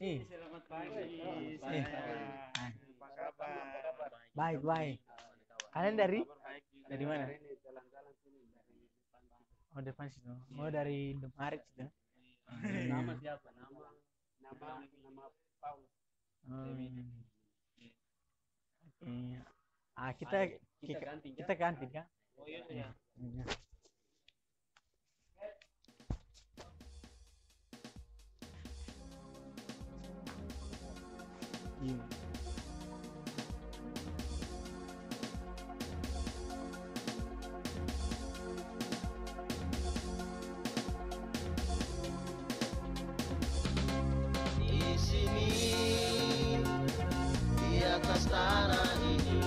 Selamat pagi. Eh, Apa kabar? baik, baik. Kalian dari? Dari mana? Oh, depan situ. Oh, dari Indomaret situ. Nama siapa? Nama Paul. Hmm, oke. Ah, kita Ayo, kita kita, ganti kita ya. ganti kan? Oh iya ya. Iya. Iya. Di sini, di atas tanah ini,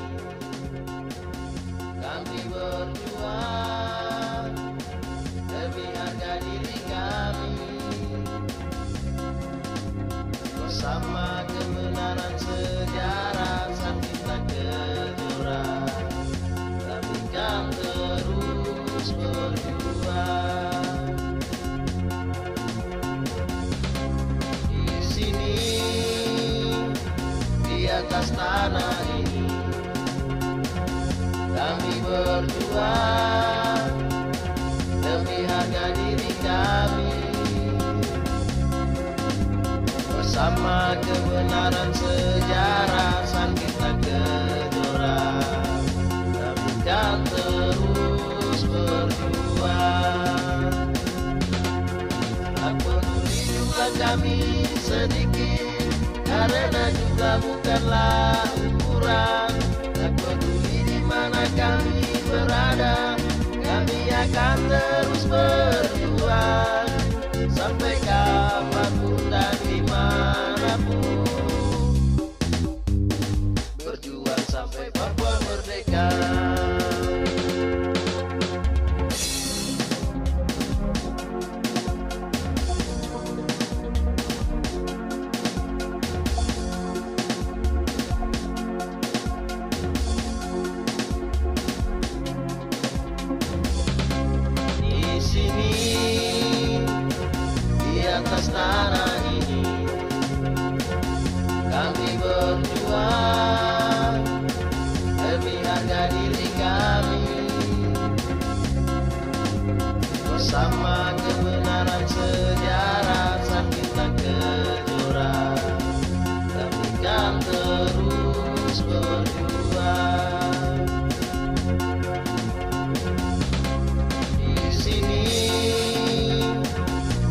kami berjuang demi harga diri kami. Bersama kebenaran sejarah sang kita kejora, kami kan terus berjuang. Di sini, di atas tanah ini, kami berjuang demi harga diri kami. Bersama kebenaran sejarah sang kita kejora, kami kan terus berjuang. Tak peduli jumlah kami sedikit, karena jumlah bukanlah ukuran. Tak peduli di mana kami berada, kami akan terus berjuang sampai kapanpun dan dimanapun. Berjuang sampai Papua merdeka. Di sini, di atas tanah ini, kami berjuang demi harga diri kami. Bersama kebenaran sejarah sang kita kejora, kami kan terus berjuang. Di sini,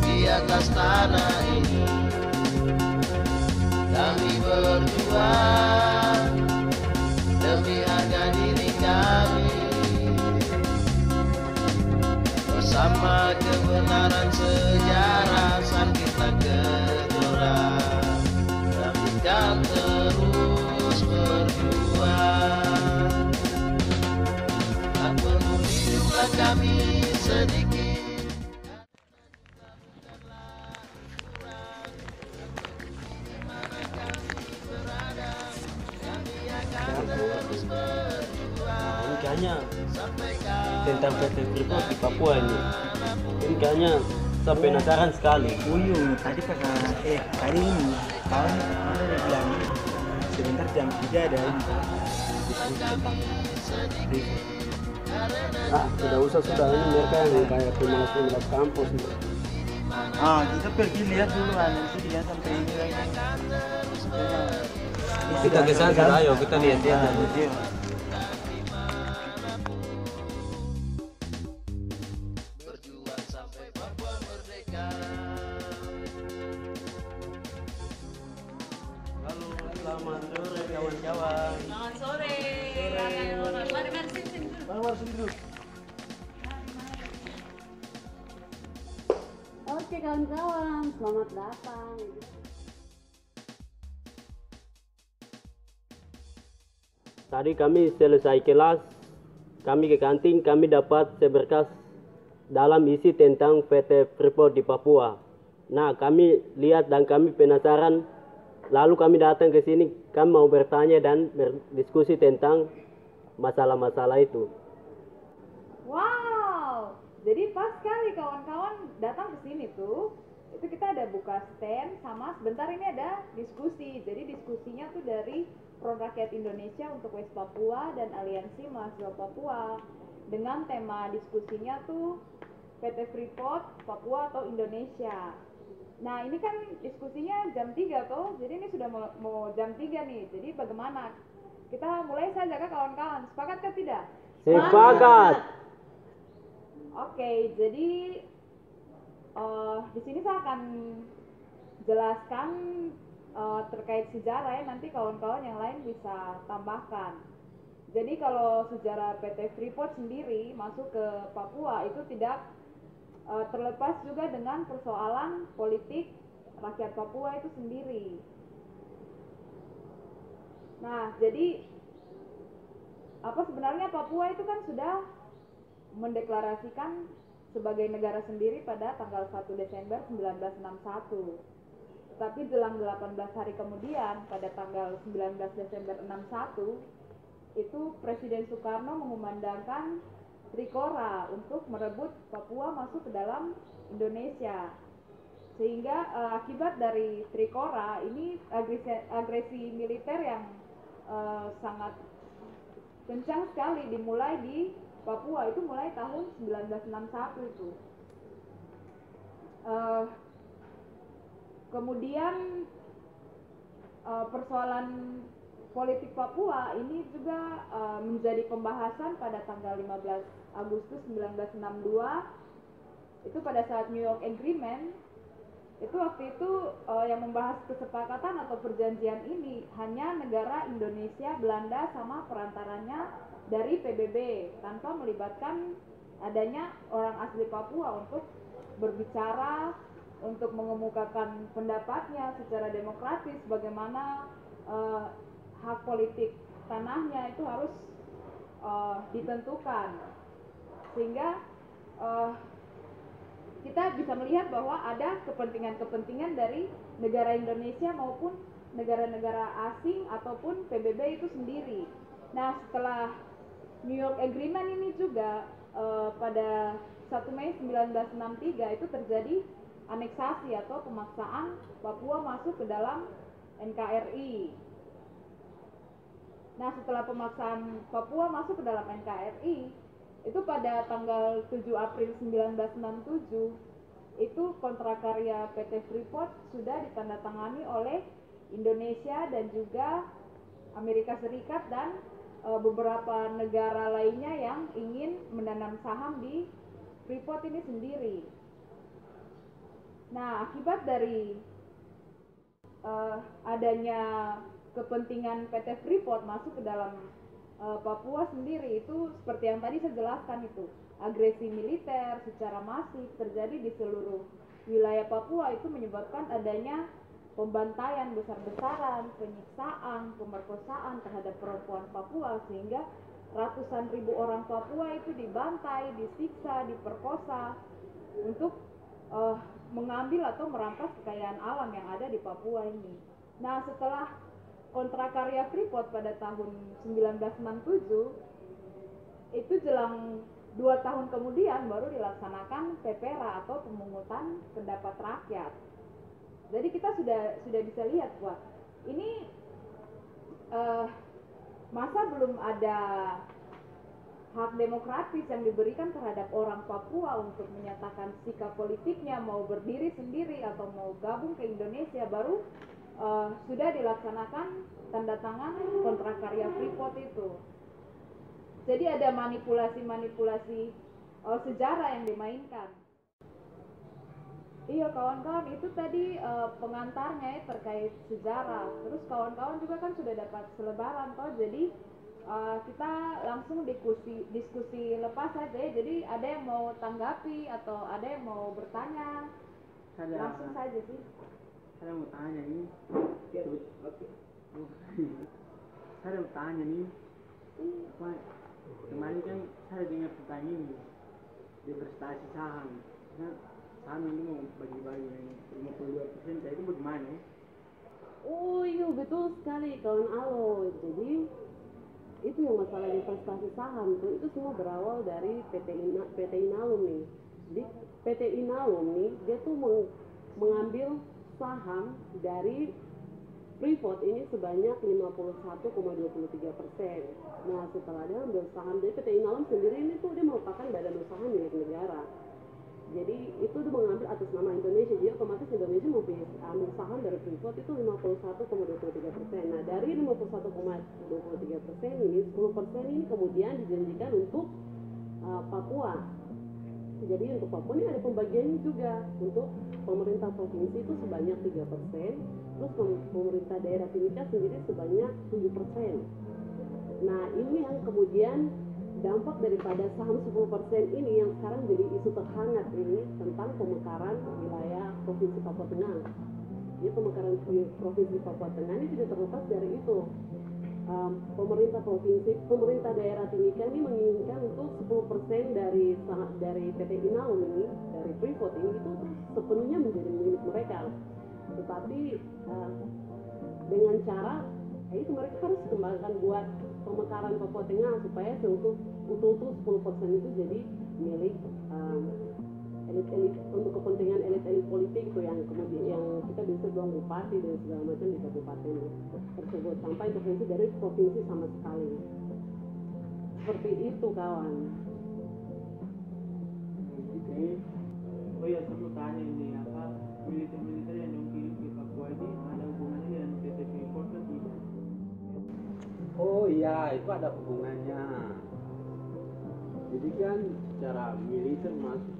di atas tanah ini, kami berjuang demi harga diri kami. Bersama kebenaran sejarah sang kita kejora, kami kan terus berjuang. Tak peduli jumlah kami sedikit, di mana kami berada, kami akan terus berjuang Ini kayaknya sampai tentang PT Freeport di Papua ini. Ini kayaknya saya penasaran sekali. Tadi tadi ini kawan udah bilang sebentar jam 3 ada ini diskusi tentang Freeport. Sudah ini mereka yang kayak pemalas kampus nih. Kita pergi lihat dulu nanti dia sampai ini lagi. Kita ke sana sudah, ayo kita lihat ya. Iya. berjuang sampai Papua merdeka. Halo, selamat sore kawan-kawan. Selamat sore. Mari sini dulu. Mari sini dulu. Oke kawan-kawan, selamat datang. Tadi kami selesai kelas, kami ke kantin, kami dapat seberkas dalam isi tentang PT Freeport di Papua. Nah, kami lihat dan kami penasaran, lalu kami datang ke sini, kami mau bertanya dan berdiskusi tentang masalah-masalah itu. Wow, jadi pas sekali kawan-kawan datang ke sini tuh. itu kita ada buka stand sama sebentar ini ada diskusi. Jadi diskusinya tuh dari Front Rakyat Indonesia untuk West Papua dan Aliansi Mahasiswa Papua dengan tema diskusinya tuh PT Freeport Papua atau Indonesia. Nah ini kan diskusinya jam 3 toh, jadi ini sudah mau jam 3 nih. Jadi bagaimana? Kita mulai saja kah kawan-kawan? Sepakat kah tidak? Sepakat. Oke, jadi di sini saya akan jelaskan terkait sejarah ya, nanti kawan-kawan yang lain bisa tambahkan. Jadi kalau sejarah PT Freeport sendiri masuk ke Papua itu tidak terlepas juga dengan persoalan politik rakyat Papua itu sendiri. Nah, jadi apa sebenarnya Papua itu kan sudah mendeklarasikan sebagai negara sendiri pada tanggal 1 Desember 1961. Tapi jelang 18 hari kemudian pada tanggal 19 Desember 61 itu Presiden Soekarno mengumandangkan Trikora untuk merebut Papua masuk ke dalam Indonesia. Sehingga akibat dari Trikora ini agresi militer yang sangat kencang sekali dimulai di Papua itu mulai tahun 1961 itu. Kemudian persoalan politik Papua ini juga menjadi pembahasan pada tanggal 15 Agustus 1962 itu pada saat New York Agreement. Itu waktu itu yang membahas kesepakatan atau perjanjian ini hanya negara Indonesia, Belanda sama perantaranya dari PBB tanpa melibatkan adanya orang asli Papua untuk berbicara, untuk mengemukakan pendapatnya secara demokratis bagaimana hak politik tanahnya itu harus ditentukan. Sehingga kita bisa melihat bahwa ada kepentingan-kepentingan dari negara Indonesia maupun negara-negara asing ataupun PBB itu sendiri. Nah, setelah New York Agreement ini juga pada 1 Mei 1963 itu terjadi aneksasi atau pemaksaan Papua masuk ke dalam NKRI. Nah, setelah pemaksaan Papua masuk ke dalam NKRI, itu pada tanggal 7 April 1967 itu kontrak karya PT Freeport sudah ditandatangani oleh Indonesia dan juga Amerika Serikat dan beberapa negara lainnya yang ingin menanam saham di Freeport ini sendiri. Nah, akibat dari adanya kepentingan PT Freeport masuk ke dalam Papua sendiri itu seperti yang tadi saya jelaskan itu, agresi militer secara masif terjadi di seluruh wilayah Papua itu menyebabkan adanya pembantaian besar-besaran, penyiksaan, pemerkosaan terhadap perempuan Papua sehingga ratusan ribu orang Papua itu dibantai, disiksa, diperkosa untuk mengambil atau merampas kekayaan alam yang ada di Papua ini. Nah, setelah kontrak karya Freeport pada tahun 1967 itu jelang 2 tahun kemudian baru dilaksanakan PPRA atau pemungutan pendapat rakyat. Jadi kita sudah bisa lihat bahwa ini masa belum ada hak demokratis yang diberikan terhadap orang Papua untuk menyatakan sikap politiknya mau berdiri sendiri atau mau gabung ke Indonesia, baru sudah dilaksanakan tanda tangan kontrak karya Freeport itu. Jadi ada manipulasi-manipulasi sejarah yang dimainkan. Iya kawan-kawan, itu tadi pengantarnya ya, terkait sejarah. Terus kawan-kawan juga kan sudah dapat selebaran toh, jadi kita langsung diskusi lepas saja ya. Jadi ada yang mau tanggapi atau ada yang mau bertanya, langsung saja sih. Saya mau tanya nih. Saya mau tanya nih. Kemarin kan saya dengar pertanyaan ini diversitasi saham. Nah, saham ini mau bagi-bagi 52%, jadi itu bagaimana? Oh iya betul sekali kawan Alo. Jadi itu yang masalah investasi saham tuh, itu semua berawal dari PT Inalum nih. Jadi PT Inalum nih dia tuh mengambil saham dari Freeport ini sebanyak 51,23%. Nah, setelah dia ambil saham dari PT Inalum sendiri ini tuh dia merupakan badan usaha milik negara. Jadi itu dia mengambil atas nama Indonesia. Jadi otomatis Indonesia mau ambil saham dari Freeport itu 51,23%. Nah, dari 51,23% ini 10% ini kemudian dijanjikan untuk Papua. Jadi untuk Papua ini ada pembagiannya juga. Untuk pemerintah provinsi itu sebanyak 3%, terus pemerintah daerah Timika sendiri sebanyak 7%. Nah, ini yang kemudian dampak daripada saham 10% ini yang sekarang jadi isu terhangat ini tentang pemekaran wilayah Provinsi Papua Tengah. Jadi pemekaran Provinsi Papua Tengah ini tidak terlepas dari itu. Pemerintah daerah Timika ini menginginkan untuk 10% dari PT Inalum ini, dari Freeport ini itu sepenuhnya menjadi milik mereka. Tetapi dengan cara itu mereka harus kembangkan buat pemekaran Papua Tengah supaya utuh-utuh 10% itu jadi milik elit-elit, untuk kepentingan elit-elit politik itu yang kemudian yang kita bisa bilang bupati dan segala macam di kabupaten tersebut tanpa intervensi dari provinsi sama sekali. Seperti itu kawan. Oke. Oh ya, saya mau tanya ini apa militer yang dikirim ke Papua ini ada hubungannya dengan PT Freeport atau tidak? Oh iya, itu ada hubungannya. Jadi kan secara militer masuk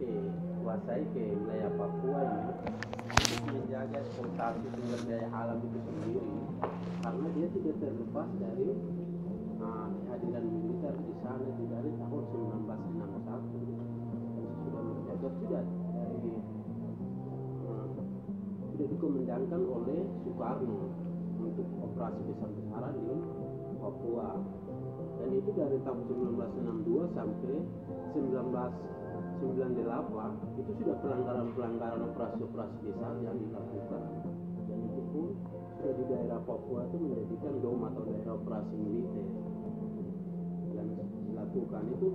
kuasai ke wilayah Papua ini untuk menjaga eksploitasi sumber daya alam itu sendiri, karena dia tidak terlepas dari kehadiran militer di sana dari tahun 1961 dan sudah menjaga sudah dikomandangkan oleh Soekarno untuk operasi besar-besaran di Papua. Dan itu dari tahun 1962 sampai 1998 itu sudah pelanggaran operasi-operasi besar yang dilakukan, dan itu pun sudah di daerah Papua itu menjadikan DOM atau daerah operasi militer yang dilakukan itu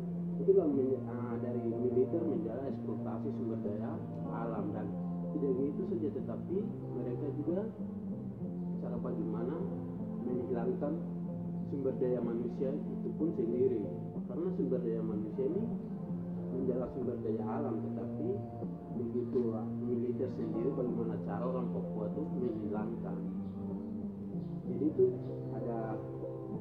dari militer menjaga eksploitasi sumber daya alam. Dan tidak begitu saja, tetapi mereka juga cara bagaimana menghilangkan sumber daya manusia itu pun sendiri, karena sumber daya manusia ini menjaga sumber daya alam, tetapi begitu militer sendiri bagaimana cara orang Papua itu menghilangkan. Jadi itu ada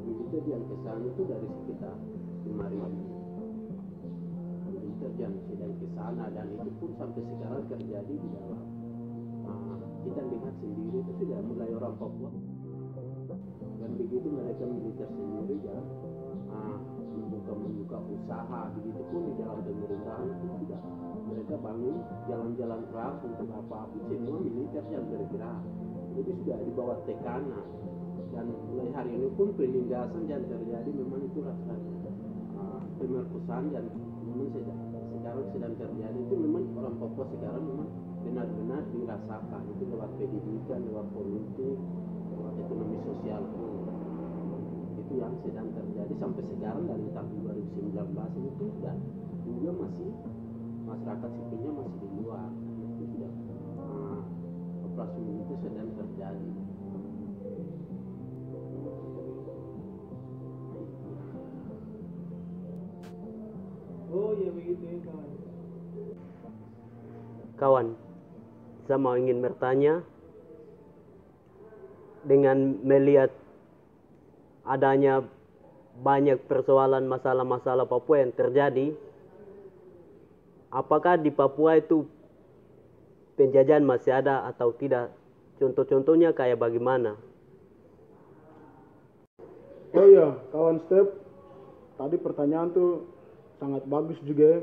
militer yang kesana itu dari sekitar 5.000 militer yang sedang kesana, dan itu pun sampai sekarang terjadi di dalam kita lihat sendiri itu sudah mulai orang Papua. Dan begitu mereka militer sendiri ya membuka usaha, begitu pun di dalam pemerintahan itu sudah mereka bangun jalan-jalan keras untuk apa-apa, semua militer yang bergerak. Jadi sudah di bawah tekanan, dan mulai hari ini pun penindasan yang terjadi memang itu rasa pemerkosaan yang memang sekarang sedang terjadi. Itu memang orang Papua sekarang memang benar-benar dirasakan, itu lewat pendidikan, lewat politik, lewat ekonomi sosial pun. Itu yang sedang terjadi sampai sekarang. Dari tahun 2019 ini pun sudah juga masih masyarakat sipilnya masih di luar, itu sudah operasi militer sedang terjadi. Oh ya begitu ya kawan. Kawan, saya mau ingin bertanya, dengan melihat adanya banyak persoalan masalah-masalah Papua yang terjadi, apakah di Papua itu penjajahan masih ada atau tidak? Contoh-contohnya kayak bagaimana? Oh iya, kawan Step, tadi pertanyaan tuh sangat bagus juga.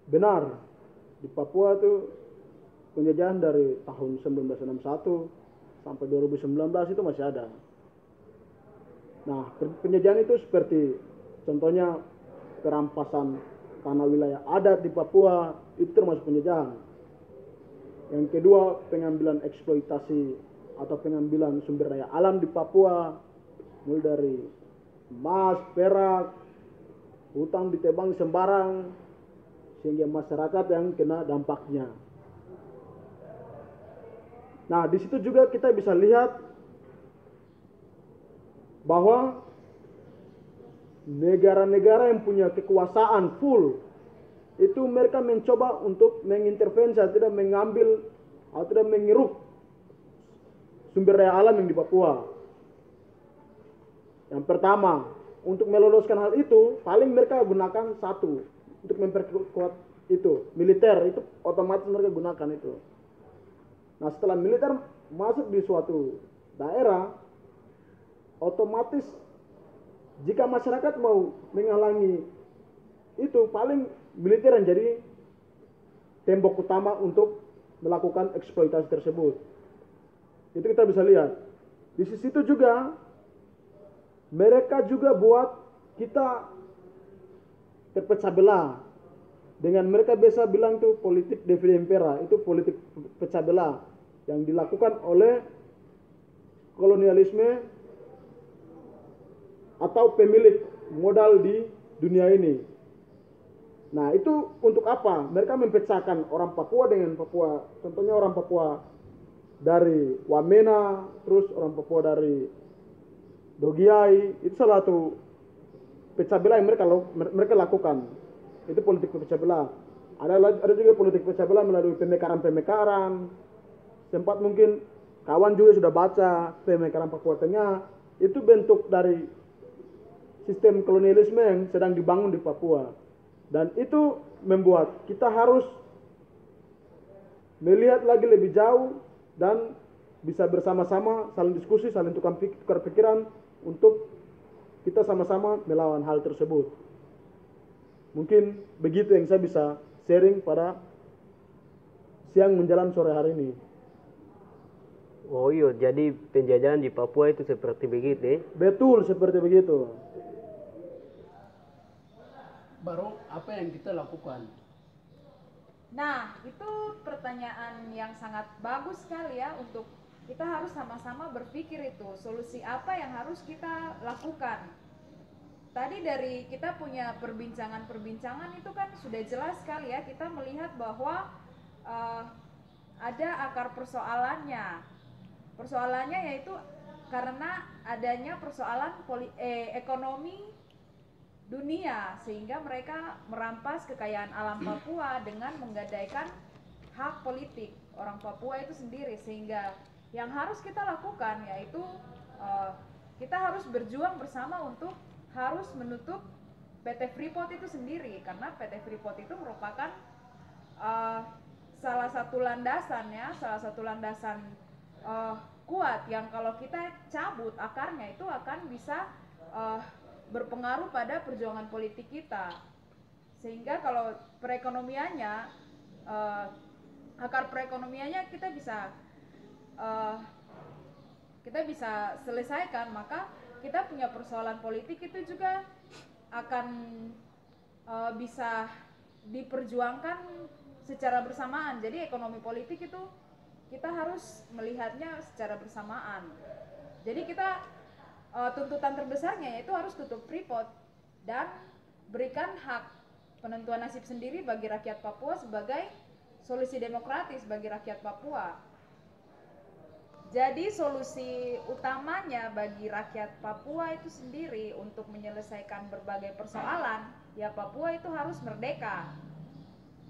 Benar, di Papua tuh penjajahan dari tahun 1961 sampai 2019 itu masih ada. Nah, penjajahan itu seperti contohnya perampasan tanah wilayah adat di Papua, itu termasuk penjajahan. Yang kedua, pengambilan eksploitasi atau pengambilan sumber daya alam di Papua, mulai dari emas, perak, hutang ditebang sembarang, sehingga masyarakat yang kena dampaknya. Nah, di situ juga kita bisa lihat bahwa negara-negara yang punya kekuasaan full itu mereka mencoba untuk mengintervensi, tidak mengambil atau tidak mengeruk sumber daya alam yang di Papua. Yang pertama, untuk meloloskan hal itu, paling mereka gunakan satu untuk memperkuat itu, militer itu otomatis mereka gunakan itu. Nah, setelah militer masuk di suatu daerah, otomatis jika masyarakat mau menghalangi itu, paling militer yang jadi tembok utama untuk melakukan eksploitasi tersebut. Itu kita bisa lihat. Di sisi itu juga mereka juga buat kita terpecah belah. Dengan mereka biasa bilang itu politik divide impera, itu politik pecah belah yang dilakukan oleh kolonialisme atau pemilik modal di dunia ini. Nah, itu untuk apa? Mereka memecahkan orang Papua dengan Papua. Contohnya orang Papua dari Wamena, terus orang Papua dari Dogiai. Itu salah satu pecah belah yang mereka lakukan. Itu politik pecah belah. Ada juga politik pecah belah melalui pemekaran-pemekaran. Sempat mungkin kawan juga sudah baca pemekaran Papua Tengah. Itu bentuk dari sistem kolonialisme yang sedang dibangun di Papua. Dan itu membuat kita harus melihat lagi lebih jauh dan bisa bersama-sama saling diskusi, saling tukar pikiran untuk kita sama-sama melawan hal tersebut. Mungkin begitu yang saya bisa sharing pada siang menjelang sore hari ini. Oh iya, jadi penjajahan di Papua itu seperti begitu. Betul, seperti begitu. Baru apa yang kita lakukan? Nah, itu pertanyaan yang sangat bagus sekali ya, untuk kita harus sama-sama berpikir itu solusi apa yang harus kita lakukan. Tadi dari kita punya perbincangan itu kan sudah jelas sekali ya, kita melihat bahwa ada akar persoalannya. Persoalannya yaitu karena adanya persoalan ekonomi dunia, sehingga mereka merampas kekayaan alam Papua dengan menggadaikan hak politik orang Papua itu sendiri. Sehingga yang harus kita lakukan yaitu kita harus berjuang bersama untuk harus menutup PT Freeport itu sendiri, karena PT Freeport itu merupakan salah satu landasan kuat yang kalau kita cabut akarnya itu akan bisa berpengaruh pada perjuangan politik kita. Sehingga kalau perekonomiannya, akar perekonomiannya kita bisa selesaikan, maka kita punya persoalan politik itu juga akan bisa diperjuangkan secara bersamaan. Jadi ekonomi politik itu kita harus melihatnya secara bersamaan. Jadi kita tuntutan terbesarnya yaitu harus tutup Freeport dan berikan hak penentuan nasib sendiri bagi rakyat Papua sebagai solusi demokratis bagi rakyat Papua. Jadi solusi utamanya bagi rakyat Papua itu sendiri untuk menyelesaikan berbagai persoalan, ya Papua itu harus merdeka.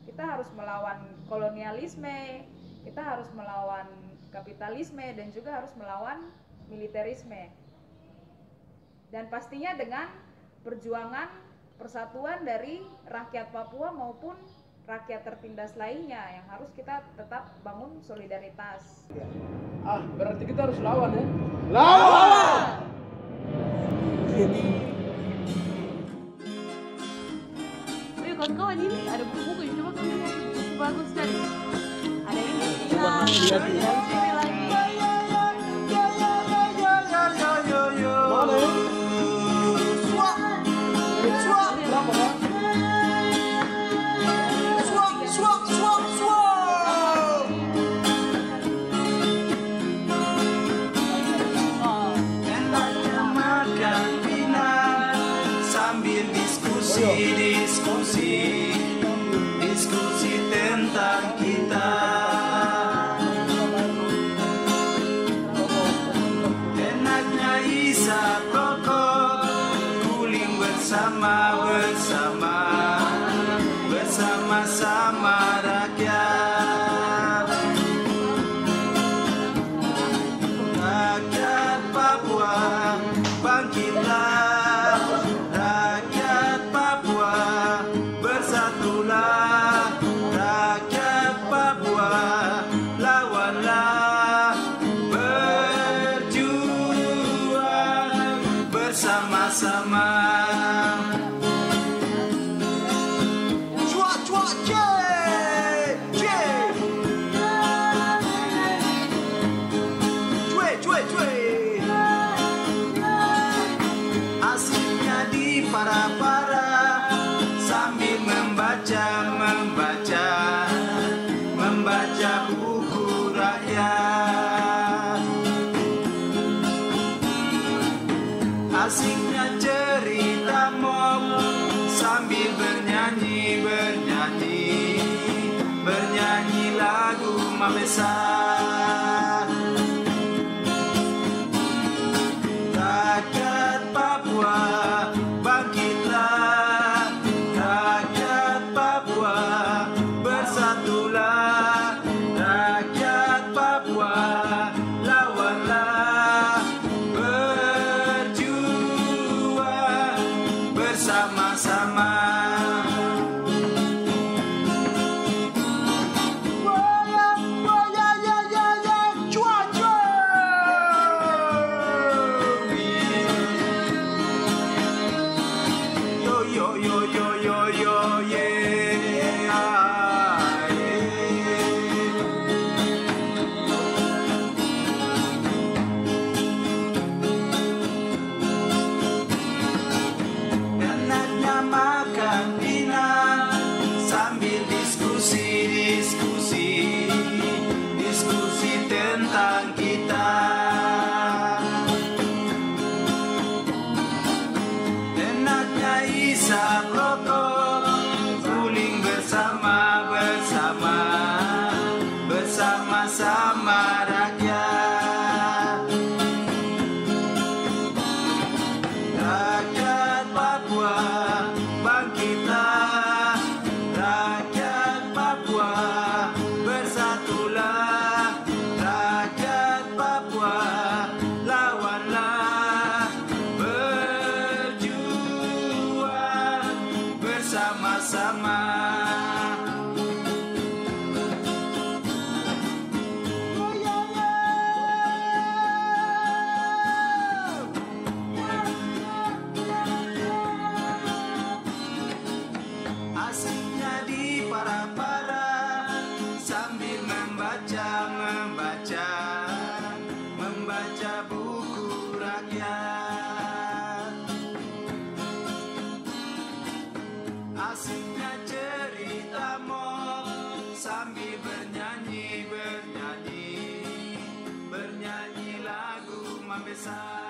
Kita harus melawan kolonialisme, kita harus melawan kapitalisme, dan juga harus melawan militerisme. Dan pastinya dengan perjuangan persatuan dari rakyat Papua maupun rakyat tertindas lainnya yang harus kita tetap bangun solidaritas. Berarti kita harus lawan ya? Lawan! Ayo kawan-kawan, ini ada buku-buku yang coba kamu lihat, buku bagus sekali. Ada ini, lihat sini lagi. Diskusi tentang kita. bersama, bersama-sama rakyat. Rakyat Papua, bangkitlah. Rakyat Papua, bersatulah. Rakyat Papua, lawanlah. Berjuang bersama-sama. Asiknya di para-para sambil membaca buku rakyat. Asiknya cerita mob sambil bernyanyi lagu Mabesa. Rakyat Papua, bangkitlah. Rakyat Papua, bersatulah. Rakyat Papua, lawanlah. Berjuang bersama-sama. Enaknya makan pinang sambil diskusi tentang kita. Enaknya isap rokok, guling bersama-sama rakyat. Rakyat Papua, bangkitlah. Rakyat Papua, bersatulah. Rakyat Papua, lawanlah. Berjuang bersama-sama. Asiknya di para-para sambil membaca buku rakyat. Asiknya cerita mob sambil bernyanyi lagu Mabesa.